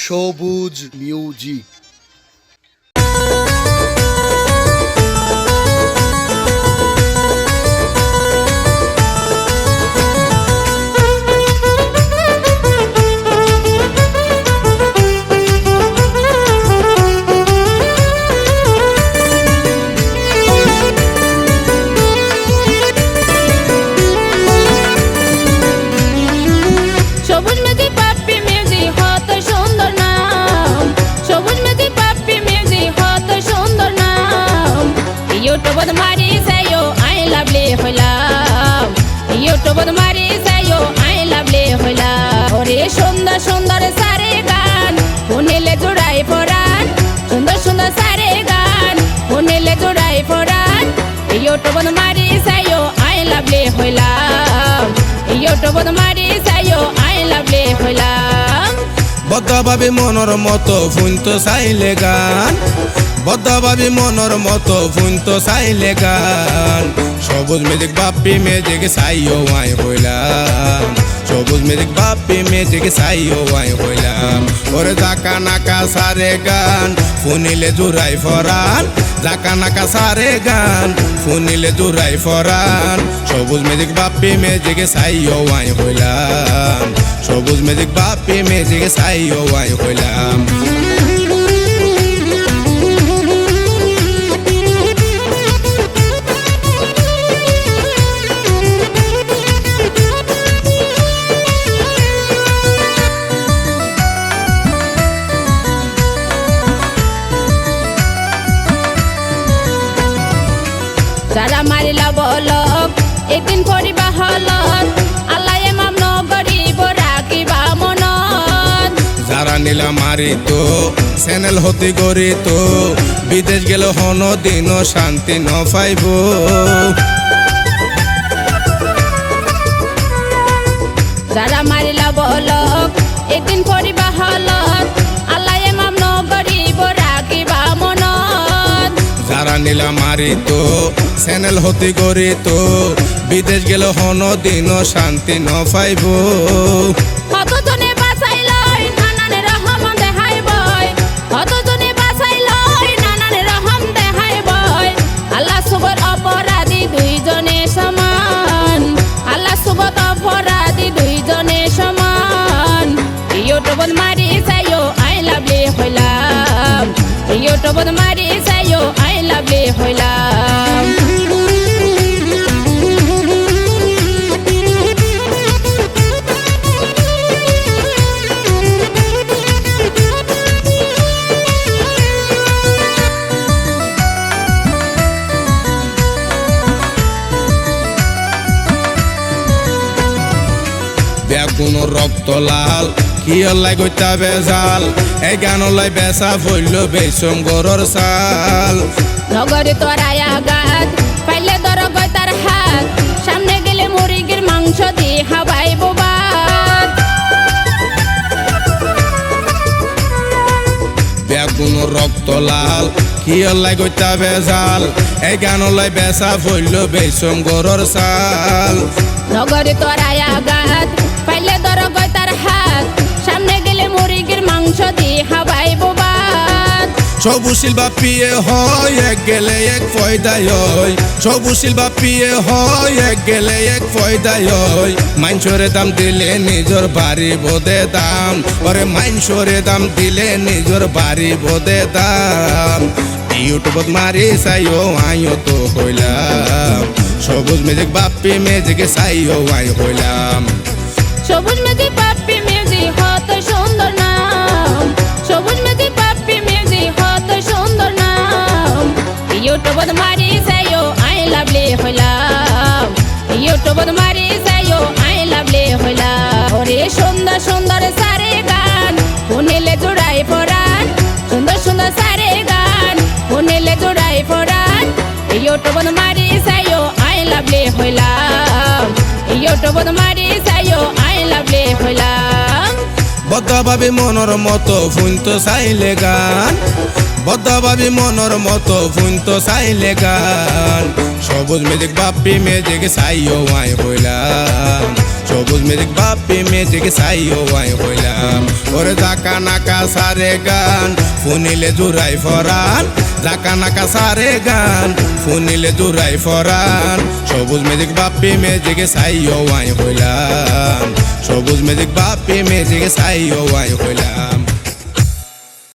সবুজ মিউজিক। ইউটিউবত মারি চাইও আই লাভলি হইলাম, ইউটিউবত মারি চাইও আই লাভলি হইলাম। ওরে সুন্দর সুন্দর সারে গান শুনিলে জোড়াই পরাণ, সুন্দর সুন্দর সারে গান শুনিলে জোড়াই পরাণ। ইউটিউবত মারি চাইও আই লাভলি হইলাম, ইউটিউবত মারি চাইও আই লাভলি হইলাম। বদ্ধভাবে মনের মতো ফুনতো চাইলে গান, বদ্ধভাবে মনের মতো ফুনতো চাইলে গান। সবুজ মেজিক বাপ্পি মেজিক চাইও আই হইলাম, সবুজ মেজিক বাপ্পি মেজিক চাইও আই হইলাম। ওরে জাকা নাকা সারে গান শুনিলে জোড়াই ফরান, জাকা নাকা সারে গান শুনিলে জোড়াই ফরান। সবুজ মেজিক বাপ্পি মেজিক চাইও আই হইলাম, সবুজ মেজিক বাপ্পি মেজিক চাইও আই হইলাম। যারা মারিলা বলক একদিন পরিবা হলত, আল্লাহ এমাম নগরিব রাখিবা মনত। যারা নীলা মারিত চ্যানেল হতে গরিত, বিদেশ গেল হন দিন শান্তি ন পাইব। যারা মারিলা বলক একদিন পরিবা হলত, আল্লাহ এমাম নগরিব রাখিবা মনত। যারা নীলা মারিত চ্যানেল হতে গরিত, বিদেশ গেল হন দিন শান্তি ন পাইব। কতজনে বাঁচাই লয় নানান রহম দেখাই বয়, কতজনে বাঁচাই লয় নানান রহম দেখাই বয়। আল্লাহ সুবত অপরাধী দুইজনে সমান, আল্লাহ সুবত অপরাধী দুইজনে সমান। ইউটিউবত মারি চাইও আই লাভলি হইলাম, ইউটিউবত মারি চাইও আই লাভলি হইলাম। বেগুন রক্ত লাল কি লাই গইতা বেজাল, এই গান লাই বেচা ফইল বেসম গরর সাল। নগরে তোরায়া গাত পাইলে দর গতার হাত, সামনে গেলে মুরগির মাংস দিয়ে হাবাই বোবাত। বেগুন রক্ত লাল কি লাই গইতা বেজাল, এই গান লাই বেচা ফইল বেসম গরর সাল। নগরে তোরায়া গাত পাইলে দর গতার হাত, সামনে গেলে মুরগির মাংস দিয়ে হাবাই বোবাত। সবুশীল বাপিয়ে হয় এক গেলে এক ফয়দায় হয়, সবুশীল বাপিয়ে হয় এক গেলে এক ফয়দায় হয়। মাইনসরে দাম দিলে নিজর বাড়ি বোধে দাম, ওরে মাইনসরে দাম দিলে নিজর বাড়ি বোধে দাম। ইউটিউবত মারি চাইও আইও তো হইলাম, সবুজ মেজিক বাপ্পি মেজিক চাইও আই হইলাম। সবুজ মেজি বাপ্পি মেজি হত সুন্দর নাম, সবুজ মেজি বাপ্পি মেজি হত সুন্দর নাম। ইউটিউবত মারি চাইও আই লাভলি হইলাম, ইউটিউবত মারি চাইও আই লাভলি হইলাম। ওরে সুন্দর সুন্দর সারে গান শুনিলে জোড়াই পরাণ, সুন্দর সুন্দর সারে গান শুনিলে জোড়াই পরাণ। ইউটিউবত মারি চাইও আই লাভলি হইলাম, ইউটিউবত মারি চাইও আই লাভলি হইলাম। বদ্ধভাবে মনের মতো ফুনতো চাইলে গান, বদ্ধভাবে মনের মতো ফুনতো চাইলে গান। সবুজ মেজিক বাপ্পি মেজিক চাইও আই হইলাম, সবুজ মিউজিক বাপ্পি মিউজিক সাইও আই হইলাম ওরে জাকা নাকা সারে গান ফুনিলে জুরাই ফরান জাকা নাকা সারে গান ফুনিলে জুরাই ফরান সবুজ মিউজিক বাপ্পি মিউজিক সাইও আই হইলাম সবুজ মিউজিক বাপ্পি মিউজিক সাইও আই হইলাম